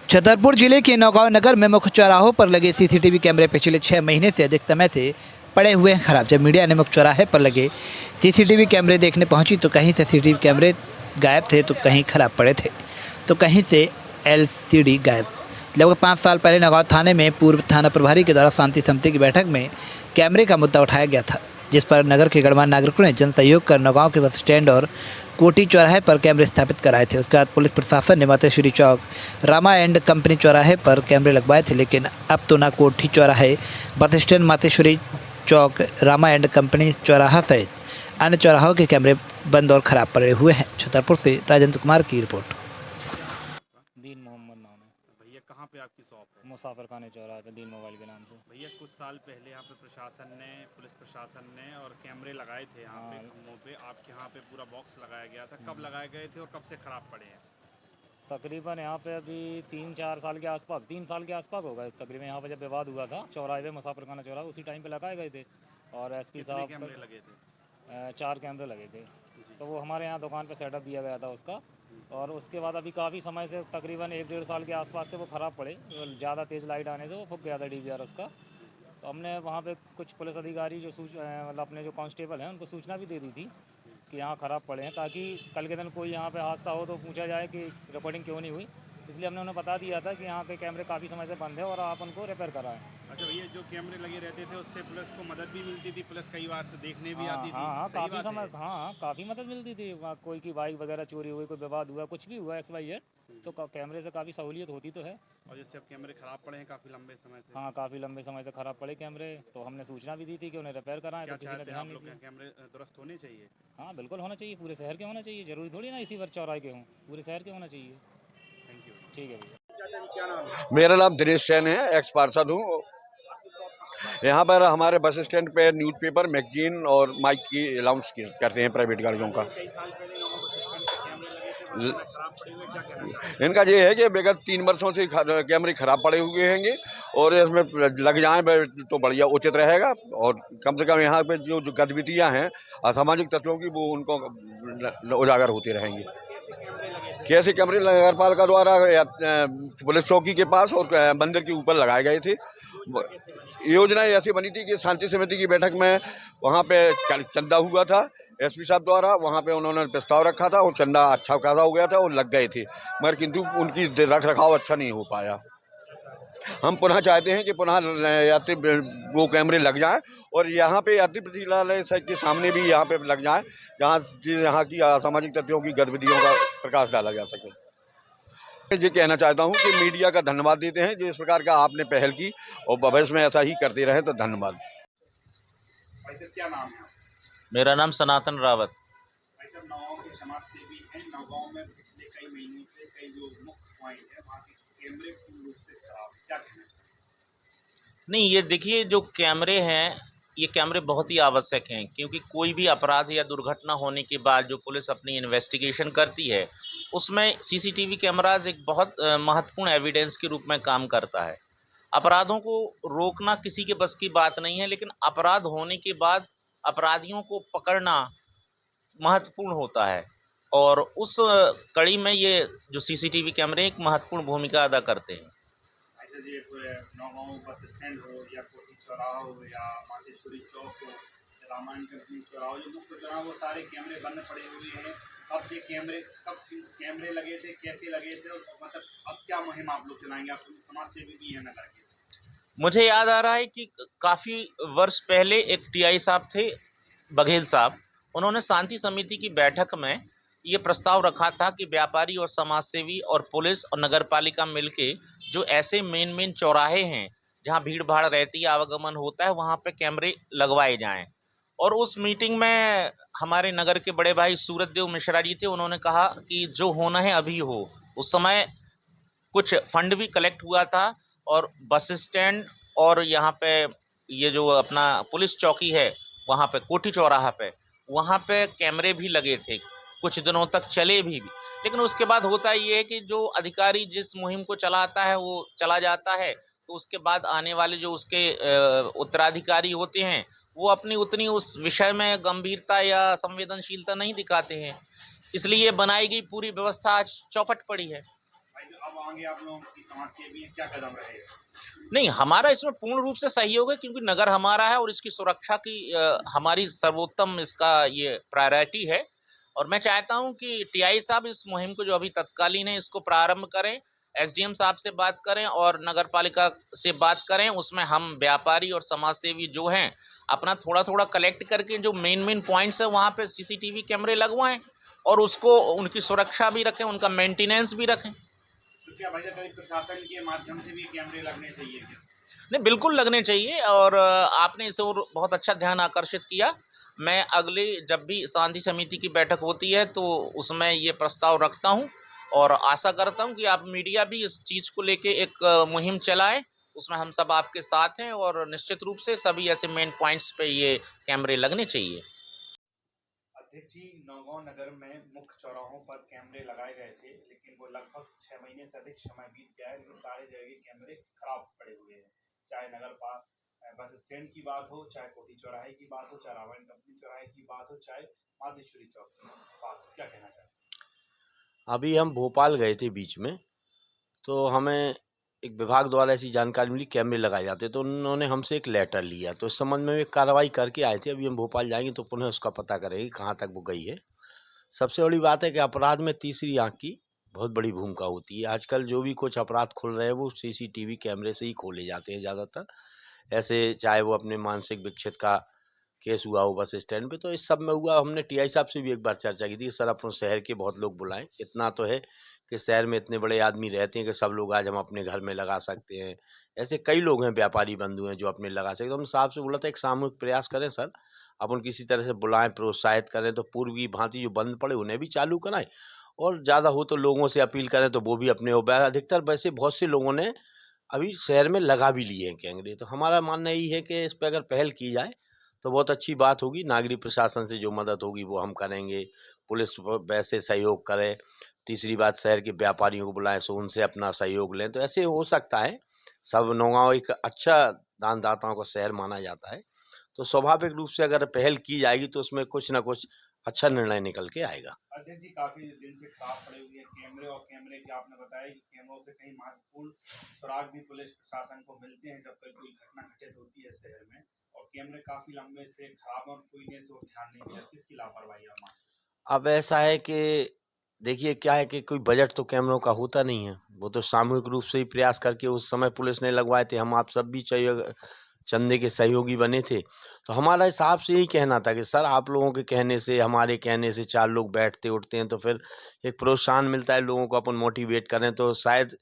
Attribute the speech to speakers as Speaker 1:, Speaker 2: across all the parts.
Speaker 1: छतरपुर जिले के नौगांव नगर में मुख्य चौराहों पर लगे सीसीटीवी कैमरे पिछले 6 महीने से अधिक समय से पड़े हुए हैं खराब। जब मीडिया ने मुख्य चौराहे पर लगे सीसीटीवी कैमरे देखने पहुंची तो कहीं से सीसीटीवी कैमरे गायब थे, तो कहीं खराब पड़े थे, तो कहीं से एलसीडी गायब। लगभग 5 साल पहले नौगांव थाने में पूर्व थाना प्रभारी के द्वारा शांति समिति की बैठक में कैमरे का मुद्दा उठाया गया था, जिस पर नगर के गणमान्य नागरिकों ने जन सहयोग कर नौगांव के बस स्टैंड और कोटी चौराहे पर कैमरे स्थापित कराए थे। उसके बाद पुलिस प्रशासन ने मातेश्वरी चौक, रामा एंड कंपनी चौराहे पर कैमरे लगवाए थे, लेकिन अब तो ना कोठी चौराहे, बस स्टैंड, मातेश्वरी चौक, रामा एंड कंपनी चौराहा सहित अन्य चौराहों के कैमरे बंद और खराब पड़े हुए हैं। छतरपुर से राजेंद्र कुमार की रिपोर्ट।
Speaker 2: दीन मोहम्मद नाम है
Speaker 3: भैया। कहाँ पे आपकी शॉप है?
Speaker 2: मुसाफिर खाने चौराहे पे दीन मोबाइल के नाम से।
Speaker 3: भैया कुछ साल पहले यहाँ पे प्रशासन ने, पुलिस प्रशासन ने और कैमरे लगाए थे यहाँ पे खम्भों पे। आपके यहाँ पे पूरा बॉक्स लगाया गया था, कब लगाए गए थे और कब से खराब पड़े हैं?
Speaker 2: तकरीबन यहाँ पे अभी 3-4 साल के आसपास, 3 साल के आसपास हो गए तकरीबन। यहाँ पे जब विवाद हुआ था चौराहे पे, मुसाफिर खाना चौराहा, उसी टाइम पे लगाए गए थे। और एसपी साहब
Speaker 3: कैमरे लगे थे?
Speaker 2: 4 कैमरे लगे थे। तो वो हमारे यहाँ दुकान पे सेटअप दिया गया था उसका। और उसके बाद अभी काफ़ी समय से, तकरीबन 1-1.5 साल के आसपास से वो ख़राब पड़े। ज़्यादा तेज़ लाइट आने से वो फूक गया था डीवीआर उसका। तो हमने वहाँ पे कुछ पुलिस अधिकारी जो मतलब अपने जो कांस्टेबल हैं उनको सूचना भी दे दी थी कि यहाँ ख़राब पड़े हैं, ताकि कल के दिन कोई यहाँ पे हादसा हो तो पूछा जाए कि रिकॉर्डिंग क्यों नहीं हुई। इसलिए हमने उन्हें बता दिया था कि यहाँ के कैमरे काफ़ी समय से बंद है और आप उनको रिपेयर कराएं।
Speaker 3: अच्छा भैया, जो कैमरे लगे रहते थे उससे पुलिस को मदद भी मिलती थी, पुलिस कई बार से देखने भी आती थी?
Speaker 2: हाँ,
Speaker 3: सही
Speaker 2: काफ़ी
Speaker 3: बात
Speaker 2: समय,
Speaker 3: है?
Speaker 2: हाँ काफ़ी मदद मिलती थी। कोई की बाइक वगैरह चोरी हुई, कोई विवाद हुआ, कुछ भी हुआ XYZ, तो कैमरे से काफ़ी सहूलियत होती तो है।
Speaker 3: और जैसे अब कैमरे खराब पड़े हैं काफ़ी लंबे समय से।
Speaker 2: हाँ, काफ़ी लंबे समय से ख़राब पड़े कैमरे, तो हमने सूचना भी दी थी कि उन्हें रिपेयर कराएं, तो किसी ने
Speaker 3: चाहते हैं
Speaker 2: ध्यान
Speaker 3: आप
Speaker 2: नहीं
Speaker 3: लोग
Speaker 2: दिया।
Speaker 3: के कैमरे दुरुस्त होने चाहिए?
Speaker 2: हाँ बिल्कुल होना चाहिए, पूरे शहर के होना चाहिए। ज़रूरी थोड़ी ना इसी बार चौराहे के हों, पूरे शहर के होना चाहिए।
Speaker 3: Thank you.
Speaker 2: ठीक है भैया।
Speaker 3: क्या नाम है?
Speaker 4: मेरा नाम दिनेश सेन है, एक्स पार्षद हूँ। यहाँ पर हमारे बस स्टैंड पे न्यूज़पेपर, मैगजीन और माइक की अलाउंस करते हैं प्राइवेट गाड़ियों का।
Speaker 3: कई साल पहले नौगांव बस स्टैंड पे कैमरे लगे थे, बस में खराब पड़े हुए, क्या कहना चाहते हैं?
Speaker 4: इनका ये है कि विगत 3 वर्षों से कैमरे खराब पड़े हुए हैं और इसमें लग जाएं तो बढ़िया उचित रहेगा। और कम से कम यहाँ पे जो गतिविधियाँ हैं असामाजिक तत्वों की, वो उनको उजागर होती रहेंगी। कैसे कैमरे नगर पालिका द्वारा पुलिस चौकी के पास और मंदिर के ऊपर लगाए गए थे। योजना ऐसी बनी थी कि शांति समिति की बैठक में वहाँ पे चंदा हुआ था एसपी साहब द्वारा, वहाँ पे उन्होंने प्रस्ताव रखा था और चंदा अच्छा खासा हो गया था और लग गए थे, मगर किंतु उनकी रख रखाव अच्छा नहीं हो पाया। हम पुनः चाहते हैं कि पुनः यात्री वो कैमरे लग जाएं और यहाँ पे यात्री प्रतिष्ठालय के सामने भी यहाँ पे लग जाएं, जहाँ यहाँ की असामाजिक तत्वों की गतिविधियों का प्रकाश डाला जा सके। ये कहना चाहता हूँ कि मीडिया का धन्यवाद देते हैं जो इस प्रकार का आपने पहल की, और भविष्य में ऐसा ही करते रहे तो धन्यवाद।
Speaker 3: भाई साहब क्या नाम है?
Speaker 5: मेरा नाम सनातन रावत।
Speaker 3: भाई साहब नौगांव के समाज सेवी हैं। नौगांव में पिछले कई महीनों से कई जो मुख्य पॉइंट है वहाँ के कैमरे पूर्ण रूप से खराब, क्या कहना चाहिए?
Speaker 5: नहीं, ये देखिए, जो कैमरे हैं, ये कैमरे बहुत ही आवश्यक हैं, क्योंकि कोई भी अपराध या दुर्घटना होने के बाद जो पुलिस अपनी इन्वेस्टिगेशन करती है, उसमें सीसीटीवी कैमराज एक बहुत महत्वपूर्ण एविडेंस के रूप में काम करता है। अपराधों को रोकना किसी के बस की बात नहीं है, लेकिन अपराध होने के बाद अपराधियों को पकड़ना महत्वपूर्ण होता है। और उस कड़ी में ये जो सीसीटीवी कैमरे एक महत्वपूर्ण भूमिका अदा करते हैं।
Speaker 3: ऐसे जी नौगांव बस स्टैंड हो या कोठी चौराहा हो या मातेश्वरी चौक हो या रामायण कंपनी चौराहा हो, जो मुख्य चौराहा, वो सारे कैमरे बंद पड़े हुए हैं। अब ये कैमरे कब कैमरे लगे थे, कैसे लगे थे, और मतलब अब क्या मुहिम आप लोग चलाएंगे? आप समाज सेवी भी हैं नगर के।
Speaker 5: मुझे याद आ रहा है कि काफ़ी वर्ष पहले एक टीआई साहब थे, बघेल साहब, उन्होंने शांति समिति की बैठक में ये प्रस्ताव रखा था कि व्यापारी और समाजसेवी और पुलिस और नगर पालिका मिलके जो ऐसे मेन चौराहे हैं जहां भीड़ भाड़ रहती है, आवागमन होता है, वहां पे कैमरे लगवाए जाएं। और उस मीटिंग में हमारे नगर के बड़े भाई सूरजदेव मिश्रा जी थे। उन्होंने कहा कि जो होना है अभी हो। उस समय कुछ फंड भी कलेक्ट हुआ था और बस स्टैंड और यहाँ पे ये जो अपना पुलिस चौकी है, वहाँ पे कोठी चौराहा पे, वहाँ पे कैमरे भी लगे थे, कुछ दिनों तक चले भी। लेकिन उसके बाद होता ये है कि जो अधिकारी जिस मुहिम को चलाता है वो चला जाता है, तो उसके बाद आने वाले जो उसके उत्तराधिकारी होते हैं वो अपनी उतनी उस विषय में गंभीरता या संवेदनशीलता नहीं दिखाते हैं। इसलिए बनाई गई पूरी व्यवस्था आज चौपट पड़ी है।
Speaker 3: अब आगे आप लोगों की समाज सेवी क्या कदम रहेगा?
Speaker 5: नहीं, हमारा इसमें पूर्ण रूप से सहयोग है, क्योंकि नगर हमारा है और इसकी सुरक्षा की हमारी सर्वोत्तम इसका ये प्रायोरिटी है। और मैं चाहता हूं कि टीआई साहब इस मुहिम को जो अभी तत्कालीन है इसको प्रारंभ करें, एसडीएम साहब से बात करें और नगर पालिका से बात करें। उसमें हम व्यापारी और समाज सेवी जो हैं अपना थोड़ा थोड़ा कलेक्ट करके जो मेन पॉइंट्स है वहाँ पे सीसीटीवी कैमरे लगवाएं और उसको उनकी सुरक्षा भी रखें, उनका मेंटेनेंस भी रखें।
Speaker 3: तो क्या भाई कभी प्रशासन के माध्यम से भी कैमरे लगने चाहिए क्या?
Speaker 5: नहीं, बिल्कुल लगने चाहिए। और आपने इसे और बहुत अच्छा ध्यान आकर्षित किया। मैं अगले जब भी शांति समिति की बैठक होती है तो उसमें ये प्रस्ताव रखता हूँ और आशा करता हूँ कि आप मीडिया भी इस चीज़ को लेके एक मुहिम चलाएं। उसमें हम सब आपके साथ हैं और निश्चित रूप से सभी ऐसे मेन पॉइंट्स पे ये कैमरे लगने चाहिए।
Speaker 3: अध्यक्ष जी, नौगांव नगर में मुख्य चौराहों पर कैमरे लगाए गए थे, लेकिन वो लगभग 6 महीने से अधिक समय बीत गया है, लेकिन सारे जगह के कैमरे खराब पड़े हुए हैं। चाहे नगर पार्क बस स्टैंड की बात हो, चाहे कोठी चौराहे की बात हो, चाहे रामायण कंपनी चौराहे की बात हो, चाहे माधेश्वरी चौक की बात हो, क्या कहना चाहते हैं?
Speaker 6: अभी हम भोपाल गए थे बीच में, तो हमें एक विभाग द्वारा ऐसी जानकारी मिली कैमरे लगाए जाते, तो उन्होंने हमसे एक लेटर लिया, तो इस संबंध में वे कार्रवाई करके आए थे। अभी हम भोपाल जाएंगे तो पुनः उसका पता करेंगे कहाँ तक वो गई है। सबसे बड़ी बात है कि अपराध में तीसरी आंख की बहुत बड़ी भूमिका होती है। आजकल जो भी कुछ अपराध खुल रहे हैं वो सीसीटीवी कैमरे से ही खोले जाते हैं ज़्यादातर। ऐसे चाहे वो अपने मानसिक विक्षेप का केस हुआ हो बस स्टैंड पे, तो इस सब में हुआ। हमने टीआई साहब से भी एक बार चर्चा की थी, सर अपने शहर के बहुत लोग बुलाएं। इतना तो है कि शहर में इतने बड़े आदमी रहते हैं कि सब लोग आज हम अपने घर में लगा सकते हैं। ऐसे कई लोग हैं, व्यापारी बंधु हैं जो अपने लगा सकते हैं। तो हम साहब से बोला था एक सामूहिक प्रयास करें सर, अपन किसी तरह से बुलाएं, प्रोत्साहित करें, तो पूर्व की भांति जो बंद पड़े उन्हें भी चालू कराएं और ज़्यादा हो तो लोगों से अपील करें तो वो भी अपने अधिकतर वैसे बहुत से लोगों ने अभी शहर में लगा भी लिए हैं कैमरे। तो हमारा मानना यही है कि इस पर अगर पहल की जाए तो बहुत अच्छी बात होगी। नागरिक प्रशासन से जो मदद होगी वो हम करेंगे, पुलिस वैसे सहयोग करे। तीसरी बात, शहर के व्यापारियों को बुलाएं, सो उनसे अपना सहयोग लें, तो ऐसे हो सकता है। सब नौगांव एक अच्छा दानदाताओं का शहर माना जाता है, तो स्वाभाविक रूप से अगर पहल की जाएगी तो उसमें कुछ ना कुछ अच्छा निर्णय निकल के आएगा।
Speaker 3: अध्यक्ष जी, काफी दिन से खराब पड़े हुए हैं कैमरे, और कैमरे की आपने बताया कि कैमरों से कई महत्वपूर्ण सुराग भी पुलिस प्रशासन को मिलते हैं जब कोई घटना घटित होती है शहर में, और कैमरे काफी लंबे से खराब और कोई ने इस ओर ध्यान नहीं दिया। किसकी लापरवाही है हमारी?
Speaker 6: अब ऐसा है कि देखिए क्या है कि कोई बजट तो कैमरों का होता नहीं है, वो तो सामूहिक रूप से ही प्रयास करके उस समय पुलिस ने लगवाए थे। हम आप सब भी चंदे के सहयोगी बने थे। तो हमारा हिसाब से यही कहना था कि सर आप लोगों के कहने से, हमारे कहने से 4 लोग बैठते उठते हैं तो फिर एक प्रोत्साहन मिलता है, लोगों को अपन मोटिवेट करें तो शायद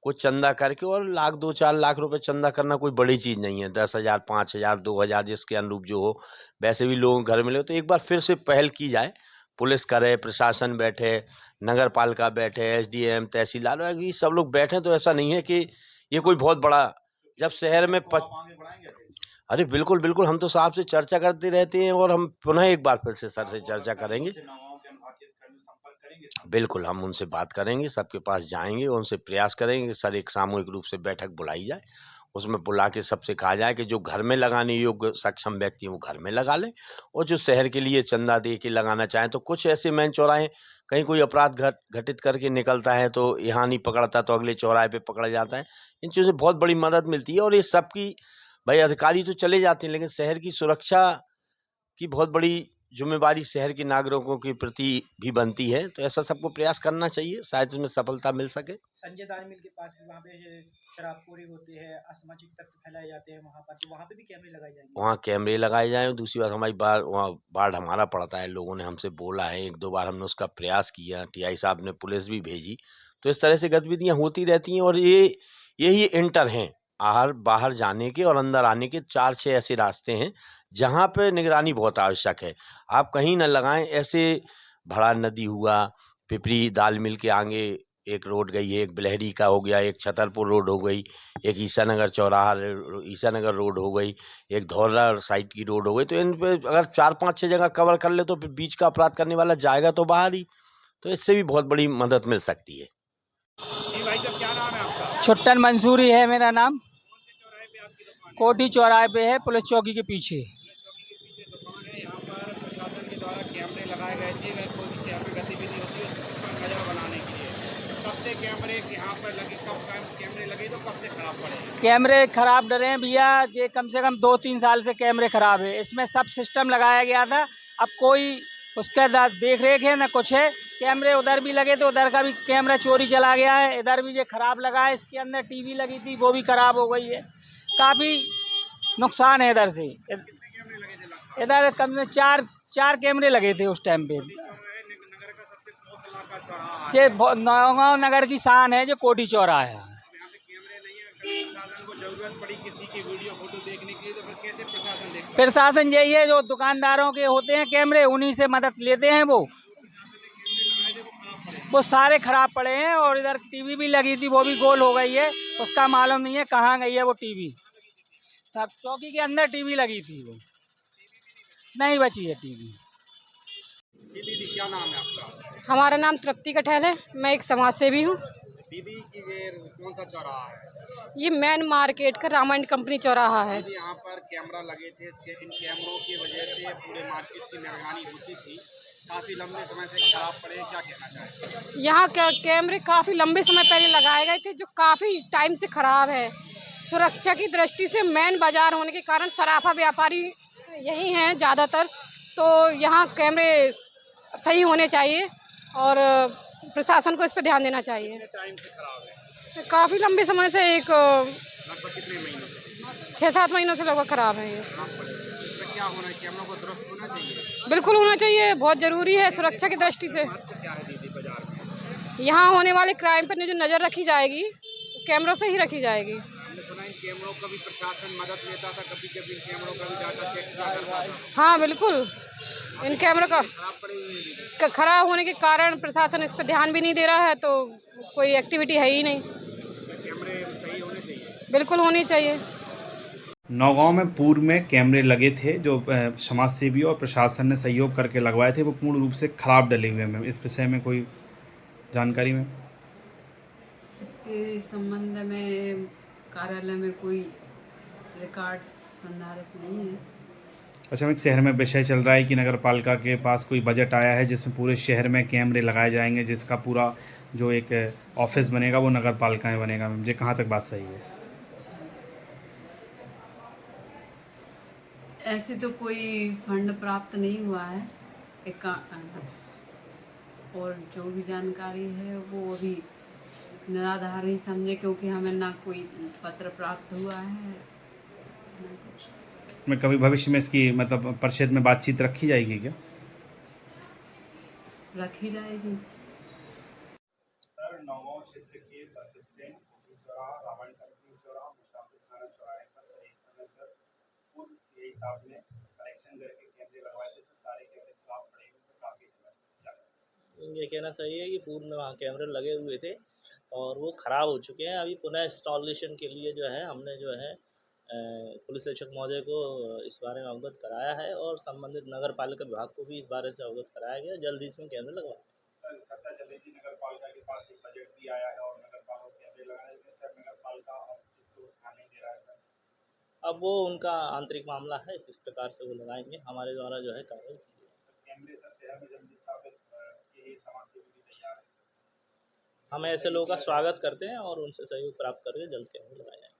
Speaker 6: कुछ चंदा करके, और लाख 2-4 लाख रुपए चंदा करना कोई बड़ी चीज़ नहीं है। 10,000, 5,000, 2,000 जिसके अनुरूप जो हो, वैसे भी लोगों के घर मिले। तो एक बार फिर से पहल की जाए, पुलिस करे, प्रशासन बैठे, नगर पालिका बैठे, एसडीएम, तहसीलदार, ये सब लोग बैठे। तो ऐसा नहीं है कि ये कोई बहुत बड़ा, जब शहर में
Speaker 3: तो आप आगे बढ़ाएंगे अध्यक्ष?
Speaker 6: अरे बिल्कुल बिल्कुल, हम तो साहब से चर्चा करते रहते हैं और हम पुनः एक बार फिर से सर से चर्चा करेंगे।
Speaker 3: नौगांव के अनुभागीय अधिकारियों से संपर्क करेंगे साहब?
Speaker 6: बिल्कुल, हम उनसे बात करेंगे, सबके पास जाएंगे, उनसे प्रयास करेंगे कि सर एक सामूहिक रूप से बैठक बुलाई जाए। उसमें बुला के सबसे कहा जाए कि जो घर में लगाने योग्य सक्षम व्यक्ति हैं वो घर में लगा लें, और जो शहर के लिए चंदा दे के लगाना चाहें तो कुछ ऐसे मेन चौराहे कहीं कोई अपराध घटित करके निकलता है तो यहाँ नहीं पकड़ता तो अगले चौराहे पे पकड़ा जाता है। इन चीज़ों से बहुत बड़ी मदद मिलती है। और ये सबकी, भाई अधिकारी तो चले जाते हैं लेकिन शहर की सुरक्षा की बहुत बड़ी जिम्मेवारी शहर के नागरिकों के प्रति भी बनती है। तो ऐसा सबको प्रयास करना चाहिए, शायद इसमें सफलता मिल सके।
Speaker 7: संजय दाल मिल के पास भी वहाँ पे शराबखोरी होती है, असामाजिक तत्व फैलाए जाते हैं वहाँ पर, तो वहाँ पे भी कैमरे लगाए जाएंगे?
Speaker 6: वहाँ कैमरे लगाए जाएँ। और दूसरी बात, हमारी वहाँ वार्ड हमारा पड़ता है, लोगों ने हमसे बोला है, 1-2 बार हमने उसका प्रयास किया, टीआई साहब ने पुलिस भी भेजी। तो इस तरह से गतिविधियाँ होती रहती हैं। और यही इंटर हैं, बाहर जाने के और अंदर आने के 4-6 ऐसे रास्ते हैं जहाँ पे निगरानी बहुत आवश्यक है। आप कहीं न लगाएं। ऐसे भड़ा नदी हुआ, पिपरी दाल मिल के आगे एक रोड गई है, एक बिलहरी का हो गया, एक छतरपुर रोड हो गई, एक ईसानगर चौराहा, ईसानगर रोड हो गई, एक धौरा साइड की रोड हो गई। तो इन पे अगर 4-5-6 जगह कवर कर ले तो फिर बीच का अपराध करने वाला जाएगा तो बाहर ही। तो इससे भी बहुत बड़ी मदद मिल सकती है।
Speaker 3: जी भाई साहब, क्या नाम है आपका?
Speaker 8: छुट्टन मंसूरी है मेरा नाम।
Speaker 3: कौन से चौराहे पे आपकी दुकान है?
Speaker 8: कोठी चौराहे पे है, पुलिस चौकी के पीछे।
Speaker 3: चौकी के पीछे दुकान है। यहाँ पर प्रशासन के द्वारा कैमरे लगाए गए थे, अगर कोई भी यहाँ पे गतिविधि होती है उसका नजर बनाने के लिए। कब से कैमरे यहाँ पर लगे, कब कैमरे लगे तो कब से खराब पड़े?
Speaker 8: कैमरे खराब डरे हैं भैया, ये कम से कम 2-3 साल से कैमरे खराब है। इसमें सब सिस्टम लगाया गया था, अब कोई उसका देख रेख है ना कुछ है। कैमरे उधर भी लगे तो उधर का भी कैमरा चोरी चला गया है, इधर भी ये खराब लगा है। इसके अंदर टीवी लगी थी वो भी खराब हो गई है, काफ़ी नुकसान है इधर से। इधर कम से चार कैमरे लगे थे उस टाइम पे।
Speaker 3: नगर का सबसे 100 इलाका चौराहा है।
Speaker 8: ये नौगांव नगर की शान है जो कोठी चौराहा है।
Speaker 3: यहाँ पे कैमरे नहीं है, अगर प्रशासन को जरूरत पड़ी किसी की वीडियो फोटो देखने के लिए तो फिर कैसे प्रशासन देखता है?
Speaker 8: प्रशासन यही है, जो दुकानदारों के होते हैं कैमरे उन्हीं से मदद लेते हैं। वो सारे खराब पड़े हैं और इधर टीवी भी लगी थी वो भी गोल हो गई है, उसका मालूम नहीं है कहाँ गई है वो टीवी। सब चौकी के अंदर टीवी लगी थी वो नहीं बची है टीवी।
Speaker 3: जी दीदी, क्या नाम है आपका?
Speaker 9: हमारा नाम तृप्ति कठैल है, मैं एक समाज सेवी हूँ।
Speaker 3: दीदी की ये कौन सा चौराहा है?
Speaker 9: ये मेन मार्केट का रामायण कंपनी चौराहा है।
Speaker 3: दीदी, यहाँ पर कैमरा लगे थे, इन कैमरों की वजह से पूरे मार्केट की निगरानी होती थी, काफ़ी लंबे समय से खराब पड़े, क्या कहना चाहेंगे?
Speaker 9: यहाँ कैमरे काफ़ी लंबे समय पहले लगाए गए थे जो काफ़ी टाइम से ख़राब है। सुरक्षा की दृष्टि से मेन बाज़ार होने के कारण सराफा व्यापारी यही हैं ज़्यादातर, तो यहाँ कैमरे सही होने चाहिए और प्रशासन को इस पर ध्यान देना चाहिए।
Speaker 3: टाइम से खराब है?
Speaker 9: काफ़ी लंबे समय से
Speaker 3: लगभग कितने महीनों से?
Speaker 9: 6-7 महीनों से लगभग ख़राब है ये।
Speaker 3: इसमें क्या होना है, कैमरों को दुरुस्त होना चाहिए?
Speaker 9: बिल्कुल होना चाहिए, बहुत ज़रूरी है सुरक्षा की दृष्टि से।
Speaker 3: क्या है दीदी बाजार में?
Speaker 9: यहाँ होने वाले क्राइम पर जो नज़र रखी जाएगी कैमरों से ही रखी जाएगी।
Speaker 3: हमने सुना इन कैमरों का भी प्रशासन मदद लेता था, कभी कभी इन कैमरों का भी डाटा चेक किया करता था।
Speaker 9: हाँ बिल्कुल, इन कैमरों का
Speaker 3: खराब पड़े हुए हैं दीदी।
Speaker 9: खराब होने के कारण प्रशासन इस पर ध्यान भी नहीं दे रहा है, तो कोई एक्टिविटी है ही नहीं।
Speaker 3: कैमरे सही होने चाहिए।
Speaker 9: बिल्कुल होनी चाहिए।
Speaker 10: नौगांव में पूर्व में कैमरे लगे थे जो समाज सेवी और प्रशासन ने सहयोग करके लगवाए थे, वो पूर्ण रूप से खराब डले हुए हैं। इस विषय में कोई जानकारी में?
Speaker 11: इसके संबंध में कार्यालय में कोई रिकॉर्ड संधारित नहीं है।
Speaker 10: अच्छा, एक शहर में विषय चल रहा है कि नगर पालिका के पास कोई बजट आया है जिसमें पूरे शहर में कैमरे लगाए जाएंगे, जिसका पूरा जो एक ऑफिस बनेगा वो नगर पालिका में बनेगा। ये कहाँ तक बात सही है?
Speaker 11: ऐसे तो कोई फंड प्राप्त नहीं हुआ है और जो भी जानकारी है वो अभी निराधार ही समझे, क्योंकि हमें ना कोई पत्र प्राप्त हुआ है ना कुछ।
Speaker 10: मैं कभी भविष्य में इसकी मतलब परिषद में बातचीत रखी जाएगी क्या?
Speaker 11: रखी जाएगी।
Speaker 3: सर, नौगांव क्षेत्र के बस स्टैंड, चौराहा, रामायण कंपनी चौराहा, मुसाफिर खाना चौराहे पर एक समय सर पूर्व के हिसाब में कनेक्शन करके कैमरे लगवाए थे, सर सारे कैमरे खराब पड़े हुए थे काफ़ी समय।
Speaker 12: ये कहना सही है कि पूर्व में वहाँ कैमरे लगे हुए थे और वो ख़राब हो चुके हैं। अभी पुनः इंस्टॉलेशन के लिए जो है हमने जो है पुलिस अधीक्षक महोदय को इस बारे में अवगत कराया है और संबंधित नगर पालिका विभाग को भी इस बारे से अवगत कराया गया। जल्द ही इसमें कैमरे लगवाए।
Speaker 3: सर, चर्चा चल रही थी नगर पालिका के पास एक बजट भी आया है और नगर पालिका कैमरे लगाने के, सर नगर पालिका अब इसको ध्यान नहीं दे रहा है सर।
Speaker 12: अब वो उनका आंतरिक मामला है, किस प्रकार से वो लगाएंगे। हमारे द्वारा जो है कार्रवाई की जाएगी।
Speaker 3: कैमरे सर शहर में जल्दी स्थापित के लिए समाज सेवी भी तैयार है।
Speaker 12: हम ऐसे लोगों का स्वागत करते हैं और उनसे सहयोग प्राप्त करके जल्द कैमरे लगाए जाएंगे।